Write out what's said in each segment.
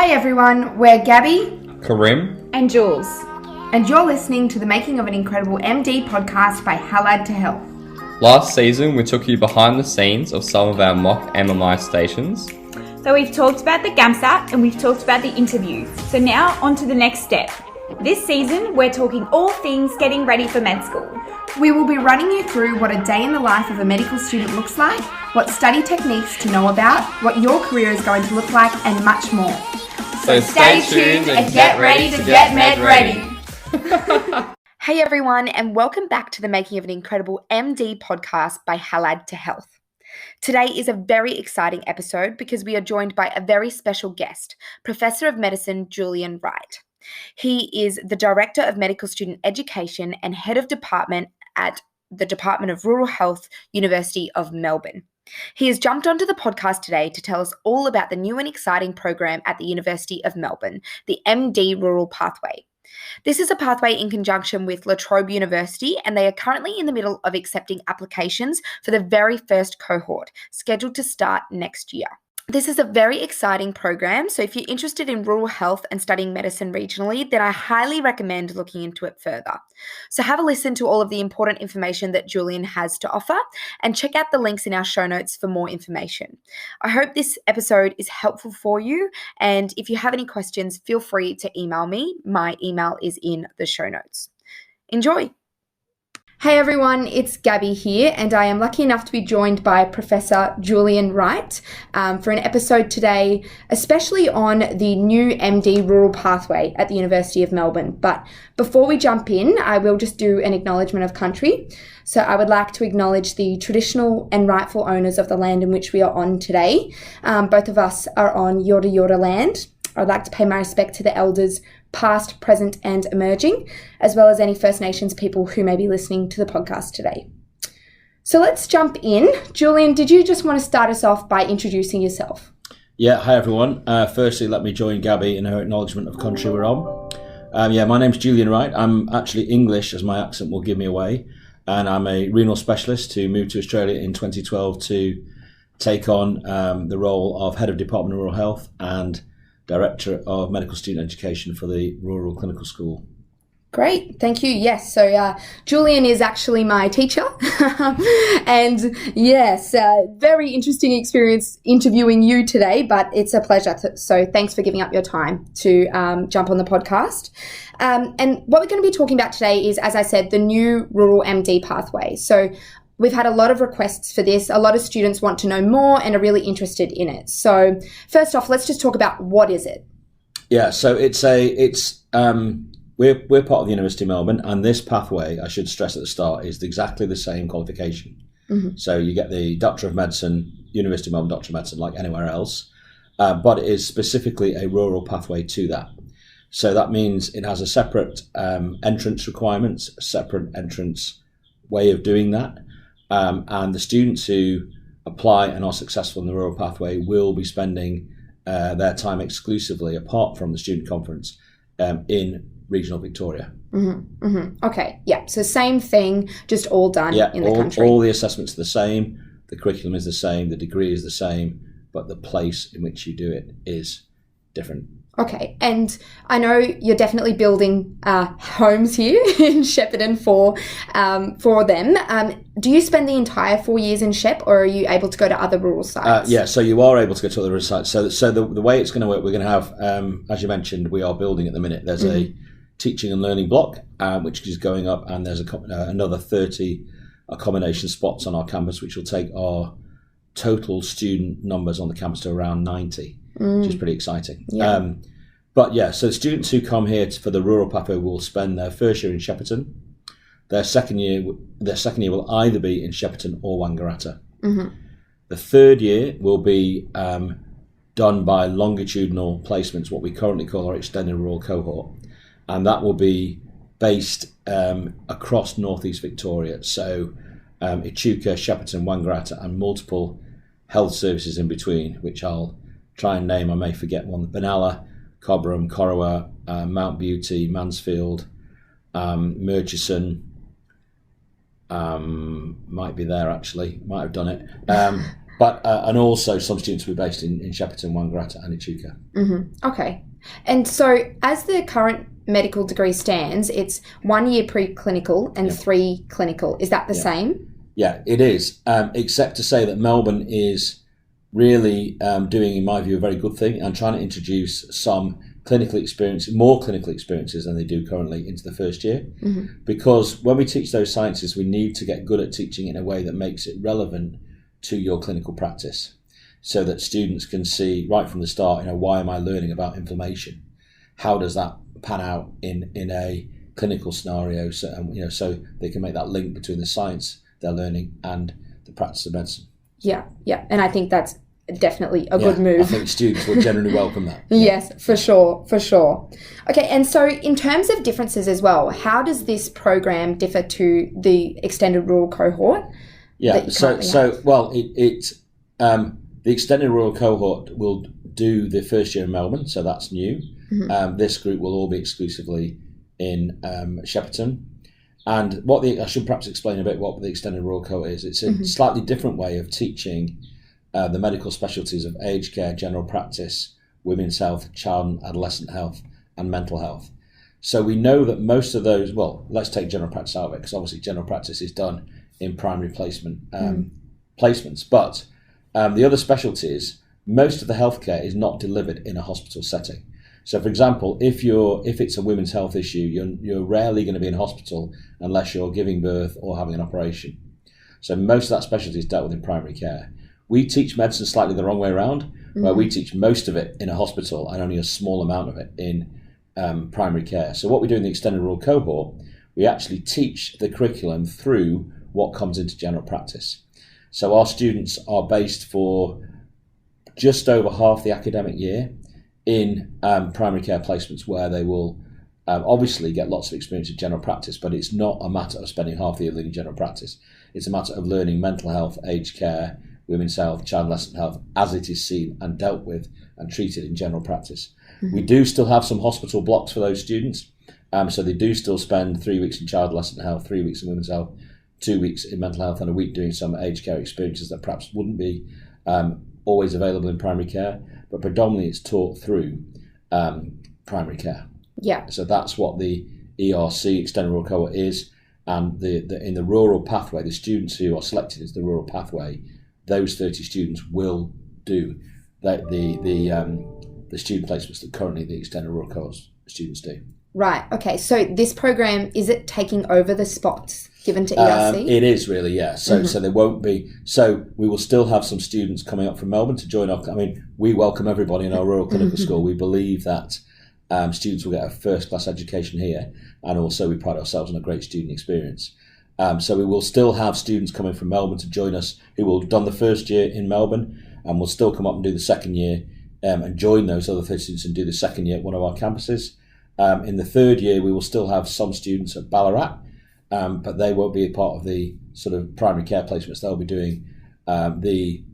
Hi everyone, we're Gabbi, Karim, and Jules, and you're listening to the Making of an Incredible MD podcast by Allied to Health. Last season we took you behind the scenes of some of our mock MMI stations. So we've talked about the GAMSAT and we've talked about the interviews. So now on to the next step. This season we're talking all things getting ready for med school. We will be running you through what a day in the life of a medical student looks like, what study techniques to know about, what your career is going to look like, and much more. So stay tuned and get ready to get med ready. Hey everyone, and welcome back to the Making of an Incredible MD podcast by Allied to Health. Today is a very exciting episode because we are joined by a very special guest, Professor of Medicine Julian Wright. He is the Director of Medical Student Education and Head of Department at the Department of Rural Health, University of Melbourne. He has jumped onto the podcast today to tell us all about the new and exciting program at the University of Melbourne, the MD Rural Pathway. This is a pathway in conjunction with Trobe University, and they are currently in the middle of accepting applications for the very first cohort, scheduled to start next year. This is a very exciting program, so if you're interested in rural health and studying medicine regionally, then I highly recommend looking into it further. So have a listen to all of the important information that Julian has to offer and check out the links in our show notes for more information. I hope this episode is helpful for you, and if you have any questions, feel free to email me. My email is in the show notes. Enjoy! Hey everyone, it's Gabbi here, and I am lucky enough to be joined by Professor Julian Wright for an episode today, especially on the new MD Rural Pathway at the University of Melbourne. But before we jump in, I will just do an acknowledgement of country. So I would like to acknowledge the traditional and rightful owners of the land in which we are on today. Both of us are on Yorta Yorta land. I'd like to pay my respect to the elders past, present, and emerging, as well as any First Nations people who may be listening to the podcast today. So let's jump in. Julian, did you just want to start us off by introducing yourself? Yeah, hi everyone. Firstly, let me join Gabbi in her acknowledgement of country we're on. My name's Julian Wright. I'm actually English, as my accent will give me away, and I'm a renal specialist who moved to Australia in 2012 to take on the role of Head of Department of Rural Health and Director of Medical Student Education for the Rural Clinical School. Great, thank you. Yes, so Julian is actually my teacher, and yes, very interesting experience interviewing you today, but it's a pleasure. So thanks for giving up your time to jump on the podcast. And what we're going to be talking about today is, as I said, the new Rural MD pathway. So we've had a lot of requests for this. A lot of students want to know more and are really interested in it. So first off, let's just talk about what is it? Yeah, so we're part of the University of Melbourne, and this pathway, I should stress at the start, is exactly the same qualification. Mm-hmm. So you get the Doctor of Medicine, University of Melbourne Doctor of Medicine, like anywhere else, but it is specifically a rural pathway to that. So that means it has a separate entrance requirements, a separate entrance way of doing that. And the students who apply and are successful in the rural pathway will be spending their time exclusively, apart from the student conference, in regional Victoria. Mm-hmm, mm-hmm. Okay, yeah, so same thing, just all done in the country. All the assessments are the same, the curriculum is the same, the degree is the same, but the place in which you do it is different. Okay, and I know you're definitely building homes here in Shepparton for them. Do you spend the entire 4 years in Shep, or are you able to go to other rural sites? So you are able to go to other rural sites. So the way it's going to work, we're going to have, as you mentioned, we are building at the minute. There's a teaching and learning block, which is going up, and there's another 30 accommodation spots on our campus, which will take our total student numbers on the campus to around 90. Which is pretty exciting. Yeah. So students who come here for the rural pathway will spend their first year in Shepparton. Their second year will either be in Shepparton or Wangaratta. Mm-hmm. The third year will be done by longitudinal placements, what we currently call our extended rural cohort, and that will be based across northeast Victoria. So Echuca, Shepparton, Wangaratta, and multiple health services in between, which I'll try and name. I may forget one. Benalla, Cobram, Corowa, Mount Beauty, Mansfield, Murchison, might be there actually, might have done it. But and also some students will be based in Shepparton, Wangaratta and Echuca. Okay. And so as the current medical degree stands, it's 1 year preclinical and 3 clinical. Is that the same? Yeah, it is. Except to say that Melbourne is really doing, in my view, a very good thing and trying to introduce some more clinical experiences than they do currently into the first year. Because when we teach those sciences, we need to get good at teaching in a way that makes it relevant to your clinical practice, so that students can see right from the start, why am I learning about inflammation? How does that pan out in a clinical scenario? So, so they can make that link between the science they're learning and the practice of medicine. Yeah. And I think that's definitely a good move. I think students will generally welcome that. Yes, for sure. Okay, and so in terms of differences as well, how does this program differ to the extended rural cohort? Yeah, the extended rural cohort will do the first year in Melbourne, so that's new. This group will all be exclusively in Shepparton. And I should perhaps explain a bit what the extended rural cohort is. It's a slightly different way of teaching the medical specialties of aged care, general practice, women's health, child and adolescent health, and mental health. So we know that most of those, let's take general practice out of it, because obviously general practice is done in primary placements. But the other specialties, most of the healthcare is not delivered in a hospital setting. So, for example, if it's a women's health issue, you're rarely going to be in hospital unless you're giving birth or having an operation. So most of that specialty is dealt with in primary care. We teach medicine slightly the wrong way around, where we teach most of it in a hospital and only a small amount of it in primary care. So what we do in the extended rural cohort, we actually teach the curriculum through what comes into general practice. So our students are based for just over half the academic year in primary care placements, where they will obviously get lots of experience in general practice, but it's not a matter of spending half the year learning general practice. It's a matter of learning mental health, aged care, women's health, child and adolescent health, as it is seen and dealt with and treated in general practice. We do still have some hospital blocks for those students, so they do still spend 3 weeks in child and adolescent health, 3 weeks in women's health, 2 weeks in mental health, and a week doing some aged care experiences that perhaps wouldn't be always available in primary care, but predominantly it's taught through primary care. Yeah. So that's what the ERC, extended rural cohort, is. And in the rural pathway, the students who are selected as the rural pathway, those 30 students will do the student placements that currently the extended rural cohort students do. Right. Okay. So this program, is it taking over the spots given to ERC? It is really, yeah. So there won't be. So we will still have some students coming up from Melbourne to join our. I mean, we welcome everybody in our rural clinical school. We believe that students will get a first-class education here, and also we pride ourselves on a great student experience. So we will still have students coming from Melbourne to join us who will have done the first year in Melbourne, and will still come up and do the second year and join those other 30 students and do the second year at one of our campuses. In the third year, we will still have some students at Ballarat, but they won't be a part of the sort of primary care placements. They'll be doing the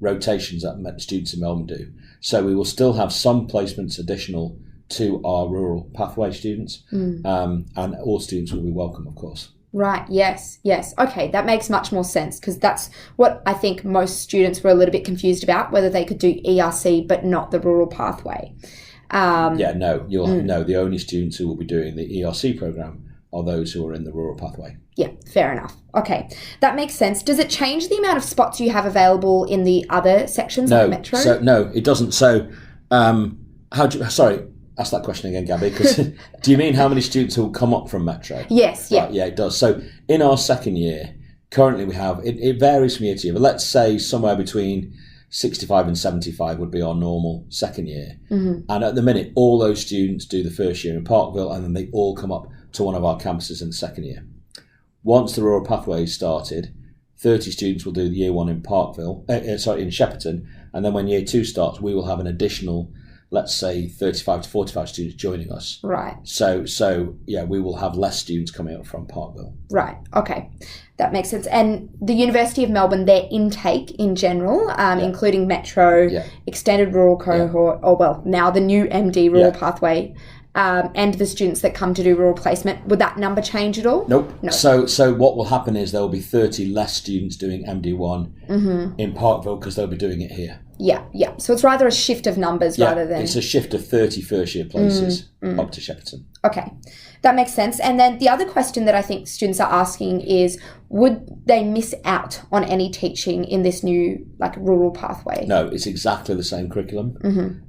rotations that students in Melbourne do. So we will still have some placements additional to our rural pathway students, and all students will be welcome, of course. Right, yes. Okay, that makes much more sense, because that's what I think most students were a little bit confused about, whether they could do ERC but not the rural pathway. The only students who will be doing the ERC program are those who are in the rural pathway. Yeah, fair enough. Okay, that makes sense. Does it change the amount of spots you have available in the other sections of Metro? No, it doesn't. So, ask that question again, Gabbi, because do you mean how many students will come up from Metro? Yes, yeah. Right, yeah, it does. So in our second year, currently we have, it varies from year to year, but let's say somewhere between 65 and 75 would be our normal second year. And at the minute, all those students do the first year in Parkville, and then they all come up to one of our campuses in the second year. Once the rural pathway started, 30 students will do the year one in Parkville, in Shepparton, and then when year two starts, we will have an additional, let's say, 35 to 45 students joining us. Right. So we will have less students coming up from Parkville. Right. Okay. That makes sense. And the University of Melbourne, their intake in general, including Metro, extended rural cohort, now the new MD rural pathway, and the students that come to do rural placement, would that number change at all? Nope. No. So what will happen is there will be 30 less students doing MD1 in Parkville because they'll be doing it here. Yeah. So it's rather a shift of numbers rather than... It's a shift of 30 first-year places up to Shepparton. Okay, that makes sense. And then the other question that I think students are asking is, would they miss out on any teaching in this new rural pathway? No, it's exactly the same curriculum.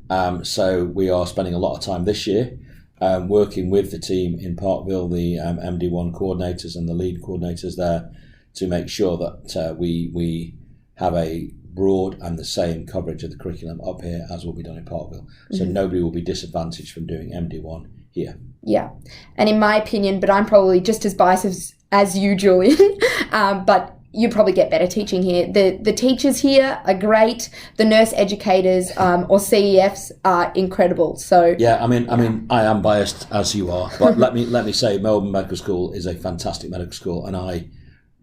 So we are spending a lot of time this year working with the team in Parkville, the MD1 coordinators and the lead coordinators there, to make sure that we have a broad and the same coverage of the curriculum up here as will be done in Parkville. So nobody will be disadvantaged from doing MD1 here. Yeah. And in my opinion, but I'm probably just as biased as you, Julian, but you probably get better teaching here. The teachers here are great. The nurse educators or CEFs are incredible. So yeah, I mean, I am biased as you are, but let me say, Melbourne Medical School is a fantastic medical school, and I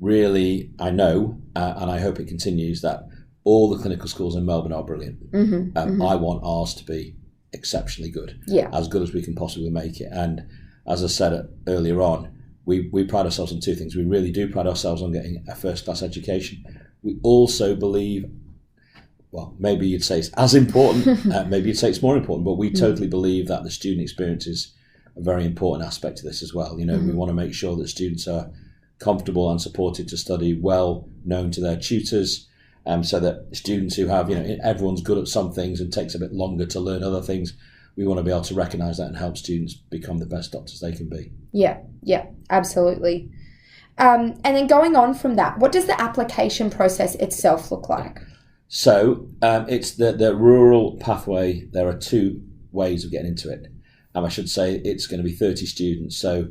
know, and I hope it continues, that all the clinical schools in Melbourne are brilliant. I want ours to be exceptionally good, as good as we can possibly make it. And as I said earlier on, we pride ourselves on two things. We really do pride ourselves on getting a first-class education. We also believe, well, maybe you'd say it's as important, maybe you'd say it's more important, but we totally believe that the student experience is a very important aspect of this as well. We want to make sure that students are comfortable and supported to study, well known to their tutors, so that students who have, everyone's good at some things and takes a bit longer to learn other things, we want to be able to recognise that and help students become the best doctors they can be. Yeah, absolutely. And then going on from that, what does the application process itself look like? So it's the rural pathway. There are two ways of getting into it. I should say it's going to be 30 students. So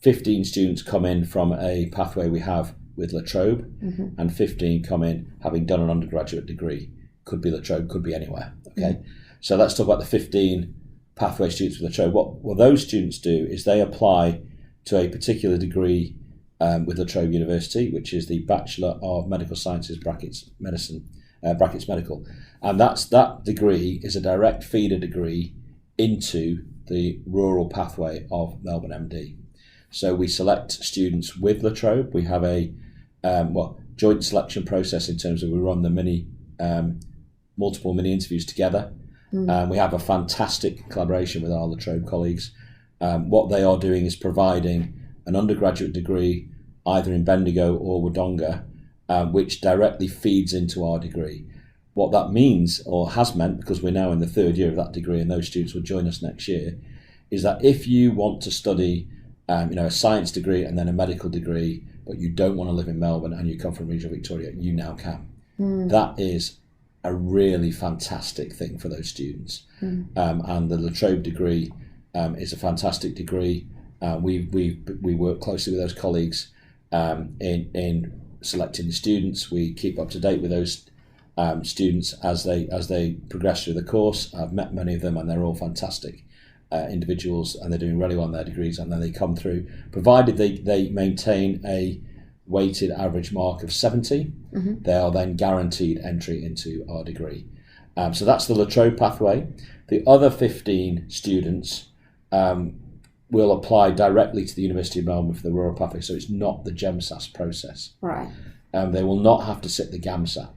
15 students come in from a pathway we have with La Trobe, and 15 come in having done an undergraduate degree. Could be La Trobe, could be anywhere. Okay, so let's talk about the 15 pathway students with La Trobe. What those students do is they apply to a particular degree with La Trobe University, which is the Bachelor of Medical Sciences (Medicine) Medical, and that degree is a direct feeder degree into the rural pathway of Melbourne MD. So we select students with La Trobe. We have a joint selection process in terms of we run the multiple mini interviews together. We have a fantastic collaboration with our La Trobe colleagues. What they are doing is providing an undergraduate degree either in Bendigo or Wodonga, which directly feeds into our degree. What that means, or has meant, because we're now in the third year of that degree and those students will join us next year, is that if you want to study a science degree and then a medical degree, but you don't want to live in Melbourne and you come from regional Victoria, you now can. That is a really fantastic thing for those students. And the La Trobe degree is a fantastic degree. We work closely with those colleagues in selecting the students. We keep up to date with those students as they progress through the course. I've met many of them and they're all fantastic individuals, and they're doing really well in their degrees, and then they come through, provided they maintain a weighted average mark of 70, they are then guaranteed entry into our degree. So that's the La Trobe pathway. The other 15 students will apply directly to the University of Melbourne for the rural pathway, so it's not the GEMSAS process. Right. They will not have to sit the GAMSAT.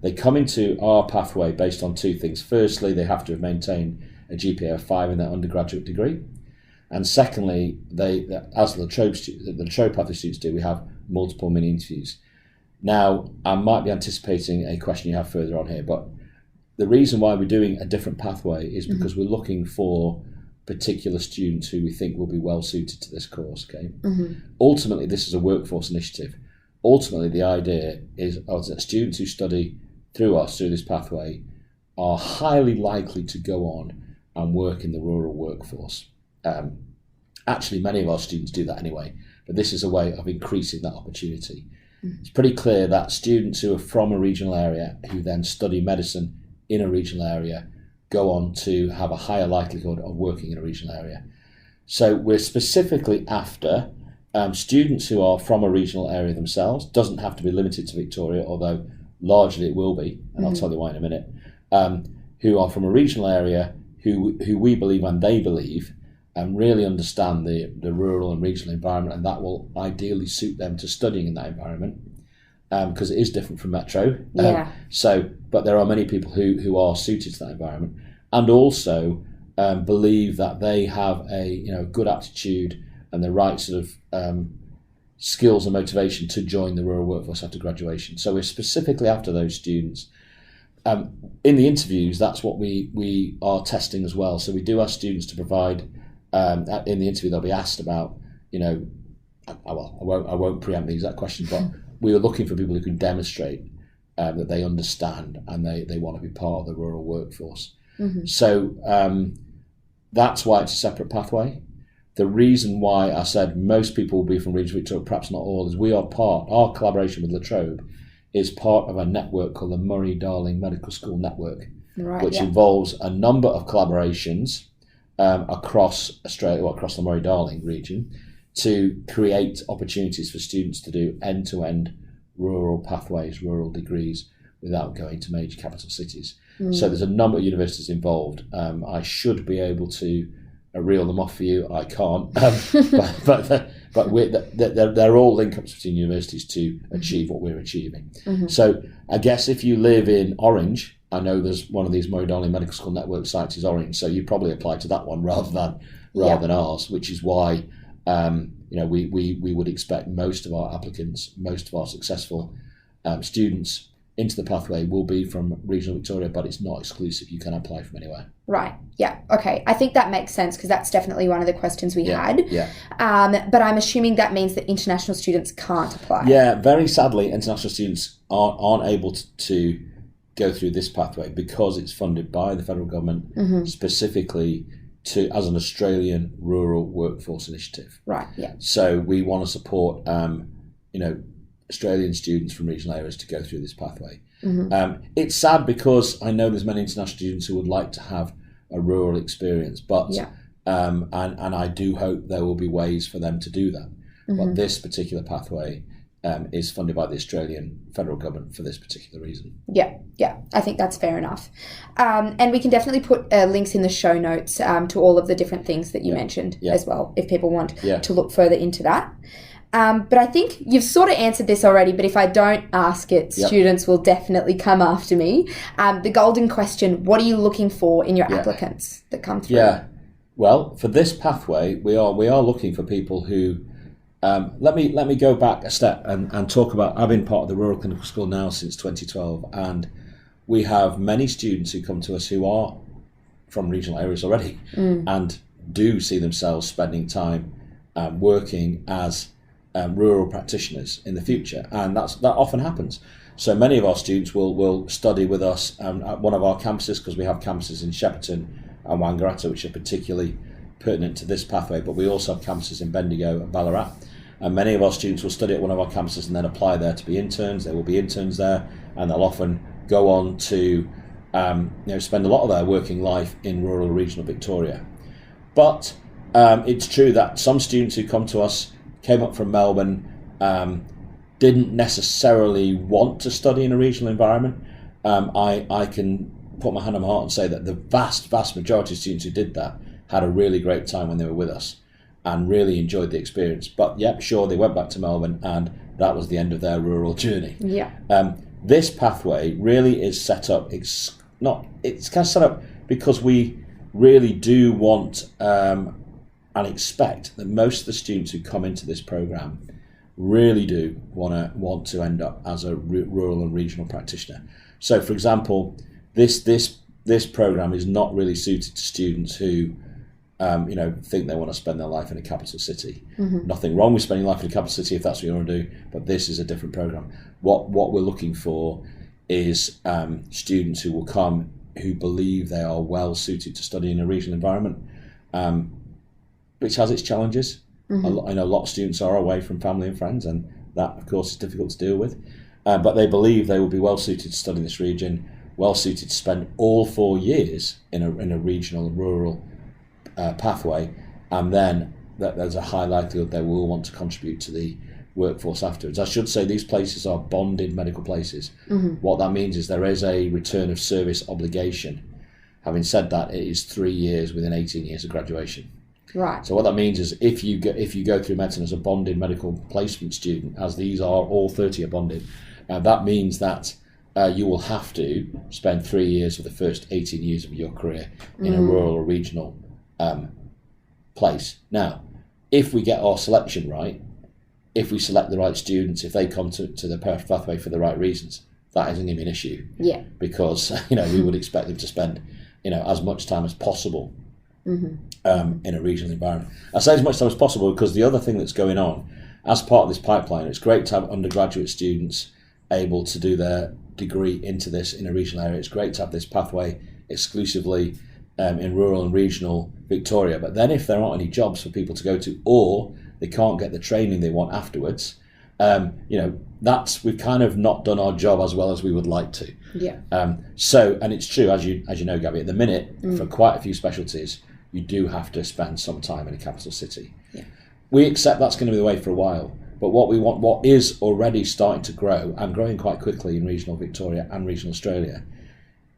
They come into our pathway based on two things. Firstly, they have to have maintained a GPA of 5 in their undergraduate degree. And secondly, as the La Trobe pathway students do, we have multiple mini interviews. Now, I might be anticipating a question you have further on here, but the reason why we're doing a different pathway is because we're looking for particular students who we think will be well suited to this course. Okay. Ultimately, this is a workforce initiative. Ultimately, the idea is that students who study through us, through this pathway, are highly likely to go on and work in the rural workforce. Actually, many of our students do that anyway, but this is a way of increasing that opportunity. It's pretty clear that students who are from a regional area who then study medicine in a regional area go on to have a higher likelihood of working in a regional area. So we're specifically after students who are from a regional area themselves. Doesn't have to be limited to Victoria, although largely it will be, and I'll tell you why in a minute, who are from a regional area who we believe and they believe and really understand the rural and regional environment, and that will ideally suit them to studying in that environment, because it is different from metro. But there are many people who are suited to that environment, and also believe that they have a good aptitude and the right sort of skills and motivation to join the rural workforce after graduation. So we're specifically after those students. In the interviews, that's what we are testing as well. So we do ask students to provide, in the interview they'll be asked about, I won't preempt the exact question, but we are looking for people who can demonstrate that they understand and they want to be part of the rural workforce. So that's why it's a separate pathway. The reason why I said most people will be from regional Victoria, perhaps not all, is our collaboration with La Trobe is part of a network called the Murray-Darling Medical School Network, which involves a number of collaborations across Australia, or across the Murray-Darling region, to create opportunities for students to do end-to-end rural pathways, rural degrees, without going to major capital cities. So there's a number of universities involved. I should be able to reel them off for you. I can't, but they're all link-ups between universities to achieve what we're achieving. So I guess if you live in Orange, I know there's one of these Murray-Darling Medical School Network sites is Orange, so you probably apply to that one rather than ours, which is why we would expect most of our applicants, most of our successful students into the pathway will be from regional Victoria, but it's not exclusive. You can apply from anywhere. Right. Yeah. Okay. I think that makes sense, because that's definitely one of the questions we had. Yeah. But I'm assuming that means that international students can't apply. Yeah. Very sadly, international students aren't able to go through this pathway because it's funded by the federal government specifically as an Australian rural workforce initiative. Right. Yeah. So we want to support Australian students from regional areas to go through this pathway. It's sad because I know there's many international students who would like to have a rural experience, but and I do hope there will be ways for them to do that. But this particular pathway is funded by the Australian federal government for this particular reason. Yeah, I think that's fair enough. And we can definitely put links in the show notes to all of the different things that you mentioned as well, if people want to look further into that. But I think you've sort of answered this already, but if I don't ask it, students will definitely come after me. The golden question, what are you looking for in your applicants that come through? Yeah, well, for this pathway, we are looking for people who, let me go back a step and talk about, I've been part of the Rural Clinical School now since 2012, and we have many students who come to us who are from regional areas already and do see themselves spending time working as rural practitioners in the future, and that often happens. So many of our students will study with us at one of our campuses, because we have campuses in Shepparton and Wangaratta, which are particularly pertinent to this pathway, but we also have campuses in Bendigo and Ballarat, and many of our students will study at one of our campuses and then apply there to be interns. There will be interns there, and they'll often go on to spend a lot of their working life in rural or regional Victoria. But it's true that some students who come to us came up from Melbourne, didn't necessarily want to study in a regional environment. I can put my hand on my heart and say that the vast majority of students who did that had a really great time when they were with us and really enjoyed the experience. But sure, they went back to Melbourne and that was the end of their rural journey. This pathway really is set up, it's kind of set up because we really do want and expect that most of the students who come into this program really do want to end up as a rural and regional practitioner. So, for example, this program is not really suited to students who think they want to spend their life in a capital city. Nothing wrong with spending life in a capital city if that's what you want to do, but this is a different program. What we're looking for is students who will come who believe they are well suited to study in a regional environment, which has its challenges. I know a lot of students are away from family and friends, and that, of course, is difficult to deal with. But they believe they will be well suited to study in this region, well suited to spend all 4 years in a regional and rural pathway, and then there's a high likelihood they will want to contribute to the workforce afterwards. I should say these places are bonded medical places. What that means is there is a return of service obligation. Having said that, it is 3 years within 18 years of graduation. Right. So what that means is if you go through medicine as a bonded medical placement student, as these are, all 30 are bonded, that means that you will have to spend 3 years of the first 18 years of your career in a rural or regional place. Now, if we get our selection right, if we select the right students, if they come to the pathway for the right reasons, that isn't going to be an issue. Yeah. Because we would expect them to spend as much time as possible in a regional environment. I say as much time as possible because the other thing that's going on as part of this pipeline, it's great to have undergraduate students able to do their degree into this in a regional area. It's great to have this pathway exclusively in rural and regional Victoria. But then if there aren't any jobs for people to go to, or they can't get the training they want afterwards, we've kind of not done our job as well as we would like to. Yeah. And it's true, as you know, Gabbi, at the minute, for quite a few specialties, you do have to spend some time in a capital city. Yeah. We accept that's going to be the way for a while. But what is already starting to grow, and growing quite quickly in regional Victoria and regional Australia,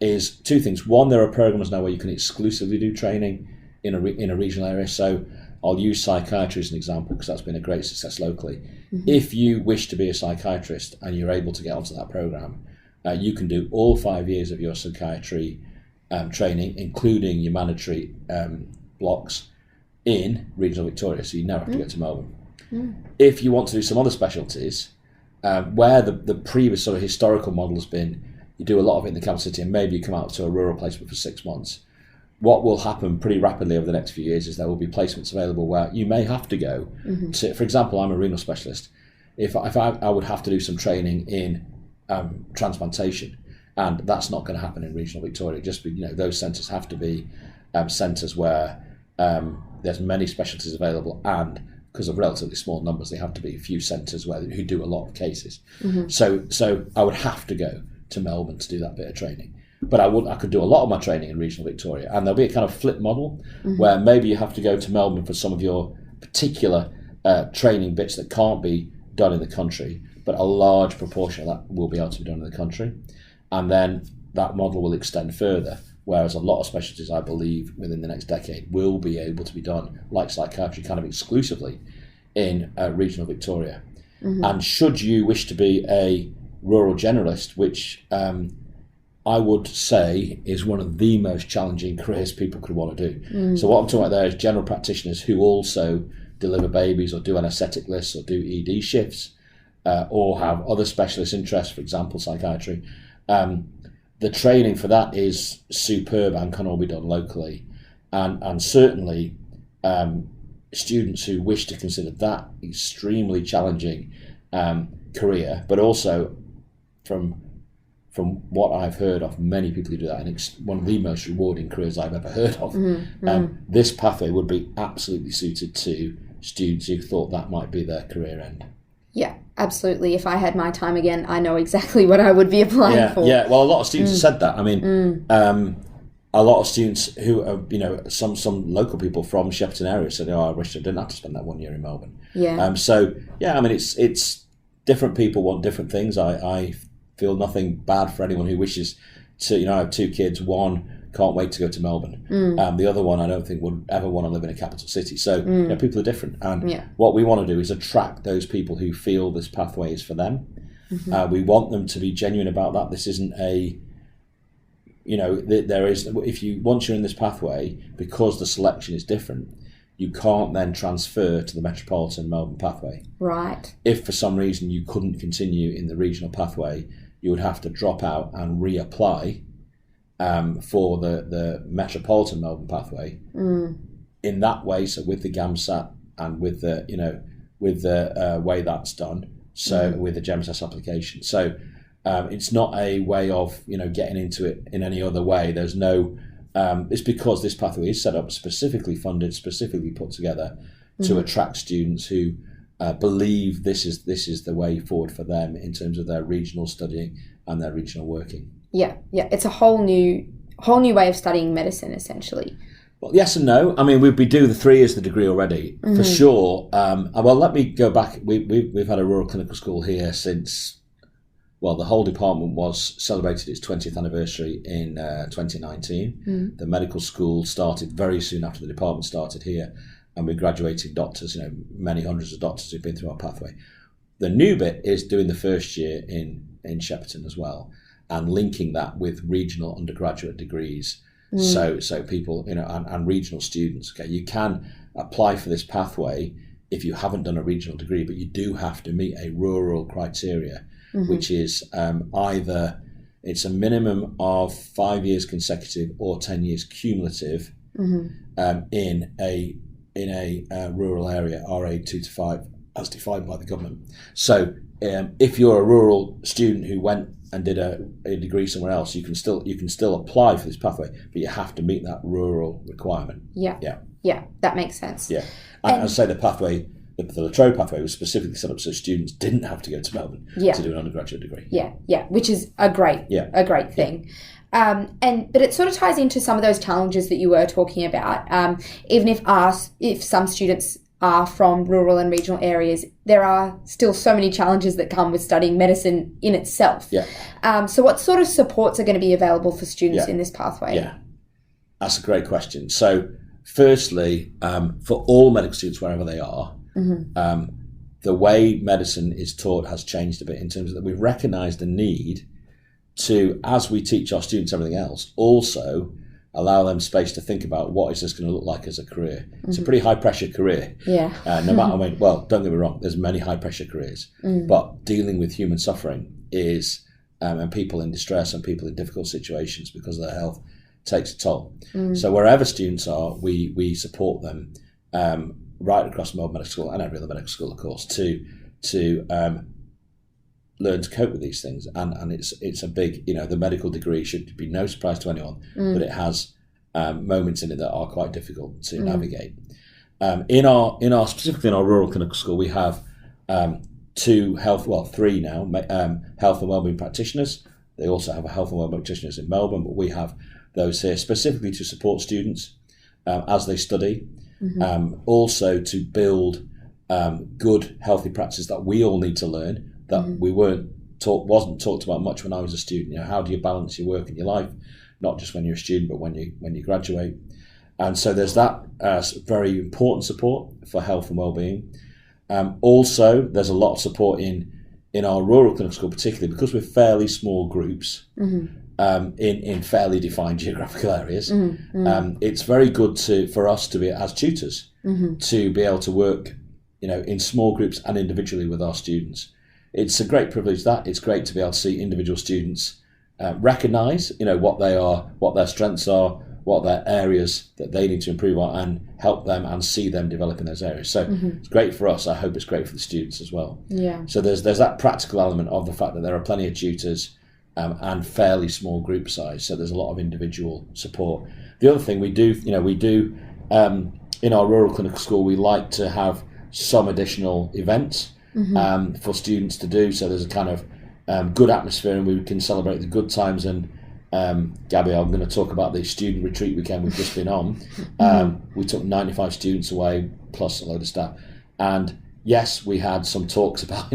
is two things. One, there are programs now where you can exclusively do training in a regional area. So I'll use psychiatry as an example because that's been a great success locally. If you wish to be a psychiatrist and you're able to get onto that program, you can do all 5 years of your psychiatry training, including your mandatory blocks, in regional Victoria. So you never have to go to Melbourne. If you want to do some other specialties, where the previous sort of historical model has been, you do a lot of it in the capital city and maybe you come out to a rural placement for 6 months. What will happen pretty rapidly over the next few years is there will be placements available where you may have to go to, for example, I'm a renal specialist. If I would have to do some training in transplantation, and that's not going to happen in regional Victoria. Just those centres have to be centres where there's many specialties available, and because of relatively small numbers, they have to be a few centres who do a lot of cases. So I would have to go to Melbourne to do that bit of training. But I could do a lot of my training in regional Victoria, and there'll be a kind of flip model where maybe you have to go to Melbourne for some of your particular training bits that can't be done in the country, but a large proportion of that will be able to be done in the country. And then that model will extend further, whereas a lot of specialties, I believe, within the next decade will be able to be done, like psychiatry, kind of exclusively in regional Victoria. And should you wish to be a rural generalist, which I would say is one of the most challenging careers people could want to do. So what I'm talking about there is general practitioners who also deliver babies or do anaesthetic lists or do ED shifts or have other specialist interests, for example, psychiatry. The training for that is superb and can all be done locally. And certainly students who wish to consider that extremely challenging career, but also from what I've heard of many people who do that, and it's one of the most rewarding careers I've ever heard of. This pathway would be absolutely suited to students who thought that might be their career end. Yeah, absolutely. If I had my time again, I know exactly what I would be applying for. Yeah, well, a lot of students have said that. I mean, a lot of students who are, some local people from Shepparton area said, I wish I didn't have to spend that 1 year in Melbourne. Yeah. So, yeah, I mean, it's different people want different things. I feel nothing bad for anyone who wishes to, I have 2 kids. One can't wait to go to Melbourne. The other one I don't think would ever want to live in a capital city. So people are different. And what we want to do is attract those people who feel this pathway is for them. We want them to be genuine about that. This isn't once you're in this pathway, because the selection is different, you can't then transfer to the metropolitan Melbourne pathway. Right. If for some reason you couldn't continue in the regional pathway, you would have to drop out and reapply for the metropolitan Melbourne pathway. In that way, so with the GAMSAT and with the way that's done, so with the GEMSAS application. So it's not a way of getting into it in any other way. There's no. It's because this pathway is set up, specifically funded, specifically put together to attract students who believe this is the way forward for them in terms of their regional studying and their regional working. Yeah. It's a whole new way of studying medicine, essentially. Well, yes and no. I mean, we do the 3 years of the degree already, for sure. Well, let me go back. We've had a rural clinical school here since. Well, the whole department celebrated its 20th anniversary in 2019. The medical school started very soon after the department started here, and we're graduating doctors, many hundreds of doctors who've been through our pathway. The new bit is doing the first year in Shepperton as well, and linking that with regional undergraduate degrees. So people, and regional students. Okay, you can apply for this pathway if you haven't done a regional degree, but you do have to meet a rural criteria, which is either it's a minimum of 5 years consecutive or 10 years cumulative in a rural area, RA 2 to 5, as defined by the government. So if you're a rural student who went and did a degree somewhere else, you can still apply for this pathway, but you have to meet that rural requirement. Yeah, that makes sense. Yeah, and say the pathway, the Trobe pathway was specifically set up so students didn't have to go to Melbourne to do an undergraduate degree. Yeah, which is a great thing. But it sort of ties into some of those challenges that you were talking about. Even if some students are from rural and regional areas, there are still so many challenges that come with studying medicine in itself. So what sort of supports are going to be available for students in this pathway? Yeah, that's a great question. So firstly, for all medical students, wherever they are, the way medicine is taught has changed a bit in terms of that we've recognised the need to, as we teach our students everything else, also allow them space to think about what is this going to look like as a career. It's a pretty high pressure career. No matter, don't get me wrong, there's many high pressure careers, but dealing with human suffering is, and people in distress and people in difficult situations because of their health takes a toll. So wherever students are, we support them right across Melbourne Medical School and every other medical school, of course, to learn to cope with these things, and it's a big, the medical degree should be no surprise to anyone, but it has moments in it that are quite difficult to navigate. Specifically in our rural clinical school, we have three now, health and wellbeing practitioners. They also have a health and wellbeing practitioners in Melbourne, but we have those here specifically to support students as they study, also to build good, healthy practices that we all need to learn, that wasn't talked about much when I was a student. How do you balance your work and your life, not just when you're a student, but when you graduate? And so there's that very important support for health and well-being. Also, there's a lot of support in our rural clinical school, particularly because we're fairly small groups in fairly defined geographical areas. It's very good for us to be as tutors to be able to work, in small groups and individually with our students. It's a great privilege that it's great to be able to see individual students recognise, what they are, what their strengths are, what their areas that they need to improve on, and help them and see them develop in those areas. So it's great for us. I hope it's great for the students as well. So there's that practical element of the fact that there are plenty of tutors and fairly small group size. So there's a lot of individual support. The other thing we do in our rural clinical school, we like to have some additional events for students to do. So there's a kind of good atmosphere, and we can celebrate the good times. And Gabbi, I'm going to talk about the student retreat weekend we've just been on. We took 95 students away, plus a load of staff. And yes, we had some talks about,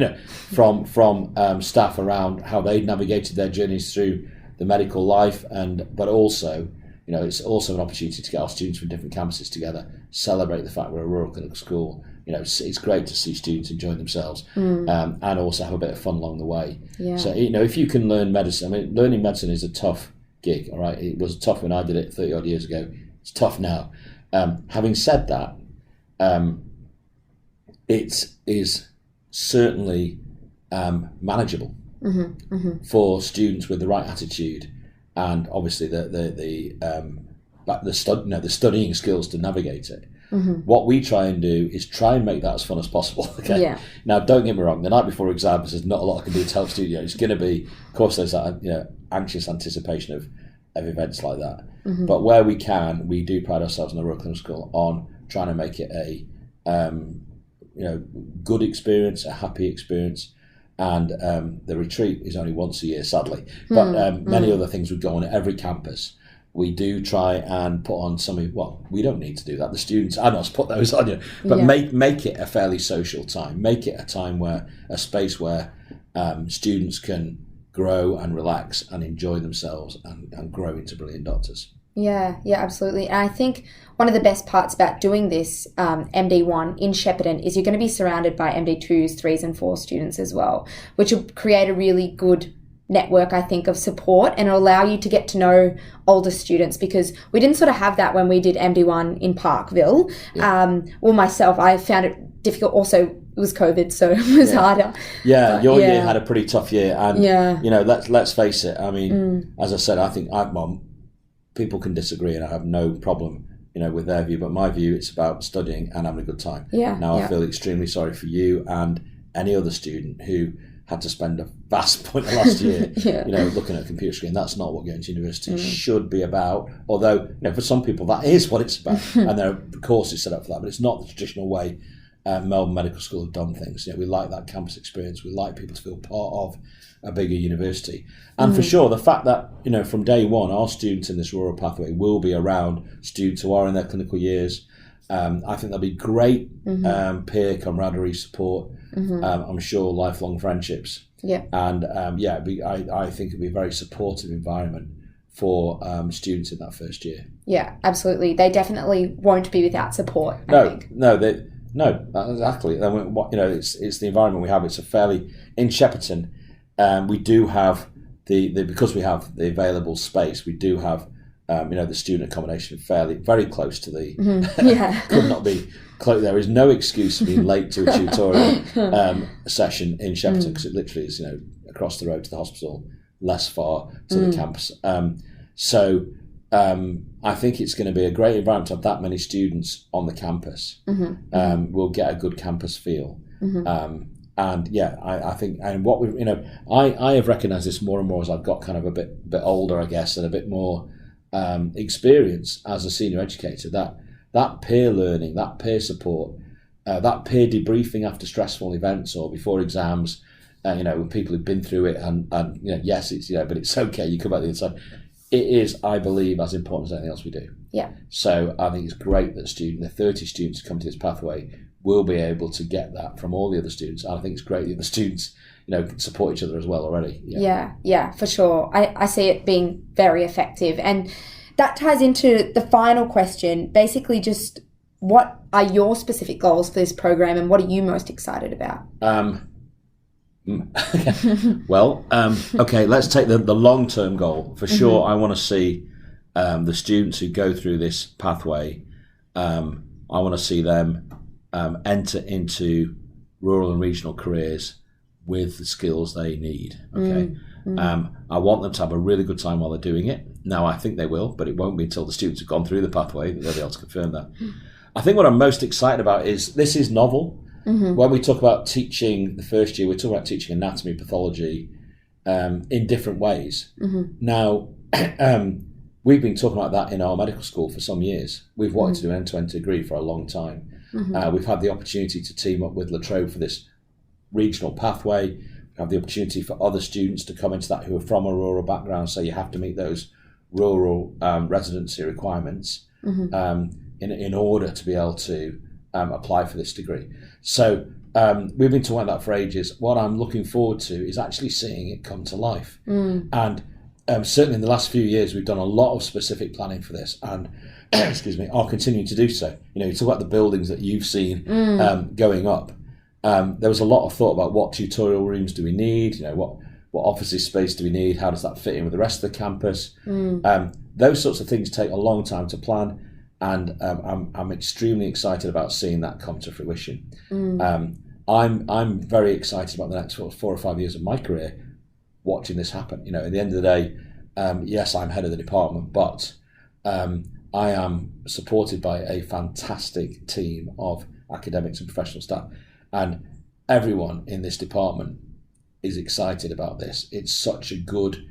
from staff around how they navigated their journeys through the medical life, but also, it's also an opportunity to get our students from different campuses together, celebrate the fact we're a rural clinical school. It's great to see students enjoy themselves and also have a bit of fun along the way. So, if you can learn medicine, learning medicine is a tough gig, all right? It was tough when I did it 30 odd years ago. It's tough now. Having said that, it is certainly manageable for students with the right attitude, and obviously the studying skills to navigate it. What we try and do is try and make that as fun as possible. Okay. Now, don't get me wrong. The night before exams, there's not a lot I can do to help students. It's going to be, of course, there's that anxious anticipation of events like that. But where we can, we do pride ourselves in the rural clinical school on trying to make it a good experience, a happy experience. And the retreat is only once a year, sadly. But many other things would go on at every campus. We do try and put on something. Well, we don't need to do that. The students, I must put those on you. But make it a fairly social time. Make it a space where students can grow and relax and enjoy themselves and grow into brilliant doctors. Yeah, absolutely. And I think one of the best parts about doing this MD1 in Shepparton is you're going to be surrounded by MD2s, 3s and 4 students as well, which will create a really good network, I think, of support, and it'll allow you to get to know older students, because we didn't sort of have that when we did MD1 in Parkville. Yeah. Well, myself, I found it difficult. Also, it was COVID, so it was harder. Yeah, but, your year had a pretty tough year, and you know, let's face it. I mean, as I said, I think people can disagree, and I have no problem, you know, with their view. But my view, it's about studying and having a good time. Now, I feel extremely sorry for you and any other student who had to spend a vast point of last year, you know, looking at a computer screen. That's not what going to university should be about. Although, you know, for some people that is what it's about, and there are courses set up for that. But it's not the traditional way Melbourne Medical School have done things. You know, we like that campus experience. We like people to feel part of a bigger university. And for sure, the fact that, you know, from day one, our students in this rural pathway will be around students who are in their clinical years. I think there'll be great peer camaraderie support. I'm sure lifelong friendships. And I think it'll be a very supportive environment for students in that first year. Yeah, absolutely. They definitely won't be without support. No, exactly. You know, it's the environment we have. It's a fairly in Shepparton. We do have because we have the available space. We do have you know, the student accommodation very close to the could not be close. There is no excuse for being late to a tutorial session in Shepparton, because it literally is, you know, across the road to the hospital, less far to the campus. I think it's going to be a great environment to have that many students on the campus. We'll get a good campus feel. And I think, and what we, you know, I have recognised this more and more as I've got kind of a bit older, I guess, and a bit more experience as a senior educator, that peer learning, that peer support, that peer debriefing after stressful events or before exams, you know, with people who've been through it, and you know, yes, it's, you know, but it's okay, you come out the other side. It is, I believe, as important as anything else we do. So I think it's great that the 30 students who come to this pathway will be able to get that from all the other students. And I think it's great that the students, you know, support each other as well already. Yeah, for sure. I see it being very effective. And that ties into the final question, basically just what are your specific goals for this program and what are you most excited about? Well, okay, let's take the long-term goal. For sure, I want to see the students who go through this pathway, I want to see them enter into rural and regional careers with the skills they need. Okay, I want them to have a really good time while they're doing it. Now, I think they will, but it won't be until the students have gone through the pathway that they'll be able to confirm that. I think what I'm most excited about is this is novel. When we talk about teaching the first year, we're talking about teaching anatomy, pathology in different ways. Now, we've been talking about that in our medical school for some years. We've wanted to do an end-to-end degree for a long time. We've had the opportunity to team up with Trobe for this regional pathway. We have the opportunity for other students to come into that who are from a rural background, so you have to meet those rural residency requirements in order to be able to apply for this degree. So we've been talking about that for ages. What I'm looking forward to is actually seeing it come to life. And certainly in the last few years, we've done a lot of specific planning for this, and excuse me, are continuing to do so. You know, you talk about the buildings that you've seen going up. There was a lot of thought about what tutorial rooms do we need, you know, what office space do we need, how does that fit in with the rest of the campus. Those sorts of things take a long time to plan, and I'm extremely excited about seeing that come to fruition. I'm very excited about the next 4 or 5 years of my career watching this happen. You know, at the end of the day, yes, I'm head of the department, but I am supported by a fantastic team of academics and professional staff, and everyone in this department is excited about this. It's such a good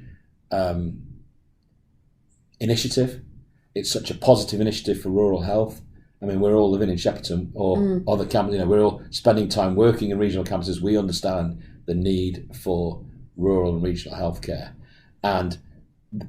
initiative. It's such a positive initiative for rural health. I mean, we're all living in Shepparton or other campuses. You know, we're all spending time working in regional campuses. We understand the need for rural and regional healthcare, and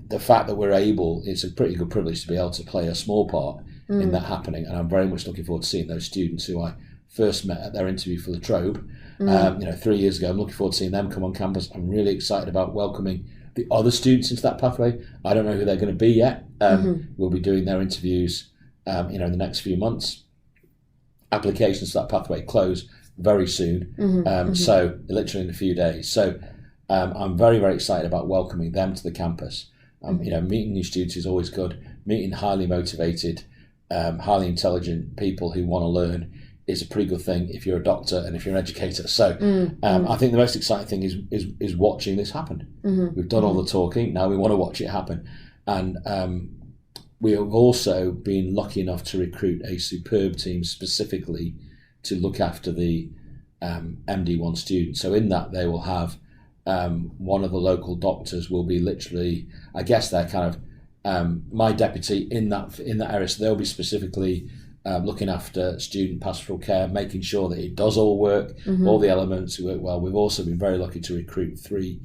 the fact that we're able, it's a pretty good privilege to be able to play a small part in that happening. And I'm very much looking forward to seeing those students who I first met at their interview for the Trobe, 3 years ago. I'm looking forward to seeing them come on campus. I'm really excited about welcoming the other students into that pathway. I don't know who they're going to be yet. We'll be doing their interviews, in the next few months. Applications to that pathway close very soon, so literally in a few days. So I'm very, very excited about welcoming them to the campus. Meeting new students is always good. Meeting highly motivated, highly intelligent people who want to learn is a pretty good thing if you're a doctor and if you're an educator. So I think the most exciting thing is watching this happen. We've done all the talking, now we want to watch it happen. And we have also been lucky enough to recruit a superb team specifically to look after the MD1 students. So in that, they will have one of the local doctors will be literally, I guess they're kind of my deputy in that area. So they'll be specifically looking after student pastoral care, making sure that it does all work, all the elements work well. We've also been very lucky to recruit 3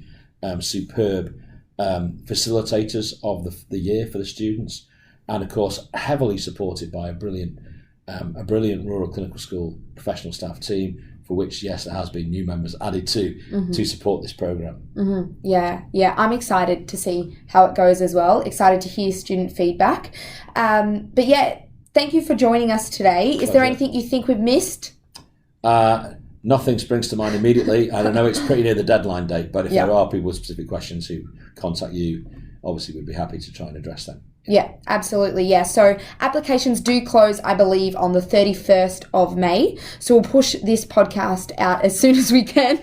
superb facilitators of the year for the students. And of course, heavily supported by a brilliant rural clinical school professional staff team, for which, yes, there has been new members added to support this program. Yeah, I'm excited to see how it goes as well. Excited to hear student feedback. But yeah, thank you for joining us today. Is there anything you think we've missed? Nothing springs to mind immediately. And I know it's pretty near the deadline date, but if there are people with specific questions who contact you, obviously we'd be happy to try and address them. Yeah, absolutely. Yeah. So applications do close, I believe, on the 31st of May. So we'll push this podcast out as soon as we can.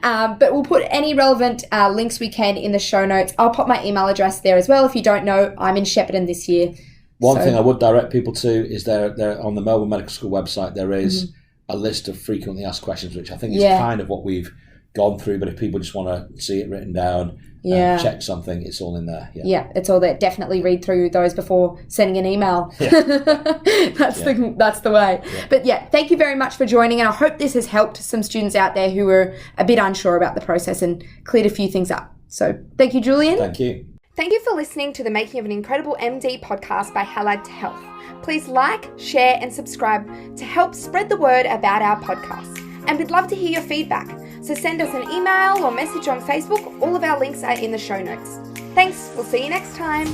But we'll put any relevant links we can in the show notes. I'll pop my email address there as well. If you don't know, I'm in Shepparton this year. One thing I would direct people to is there on the Melbourne Medical School website, there is a list of frequently asked questions, which I think is kind of what we've gone through. But if people just want to see it written down, check something, it's all in there. Yeah, it's all there. Definitely read through those before sending an email. That's the way. But yeah, thank you very much for joining, and I hope this has helped some students out there who were a bit unsure about the process and cleared a few things up. So thank you, Julian. Thank you. Thank you for listening to the Making of an Incredible MD podcast by Allied to Health. Please like, share and subscribe to help spread the word about our podcast. And we'd love to hear your feedback. So send us an email or message on Facebook. All of our links are in the show notes. Thanks. We'll see you next time.